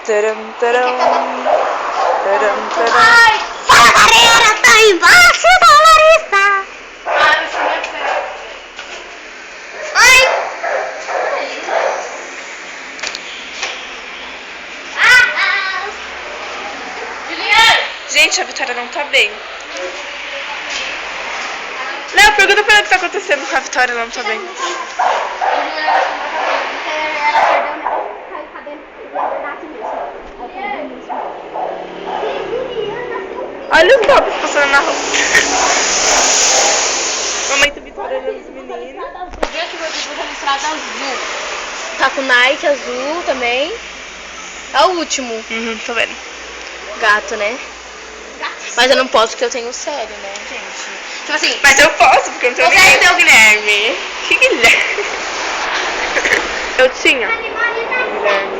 Taram, taram. Taram, taram. Ai! Fala, galera! Tá embaixo da Larissa! Ah, isso não é diferente. Oi! Juliana! Gente, a Vitória não tá bem. Léo, pergunta pra ela o que tá acontecendo com a Vitória, ela não tá bem. Olha os bobs passando na rua. Mamãe tá Vitória olhando os meninos. Vê que meu Deus, vou mostrar azul. Tá com Nike azul também. É o último. Uhum, tô vendo. Gato, né? Mas eu não posso porque eu tenho sério, né, gente? Tipo assim, Mas eu posso, porque eu não tenho ninguém. o Guilherme. Que Guilherme? Eu tinha. Guilherme.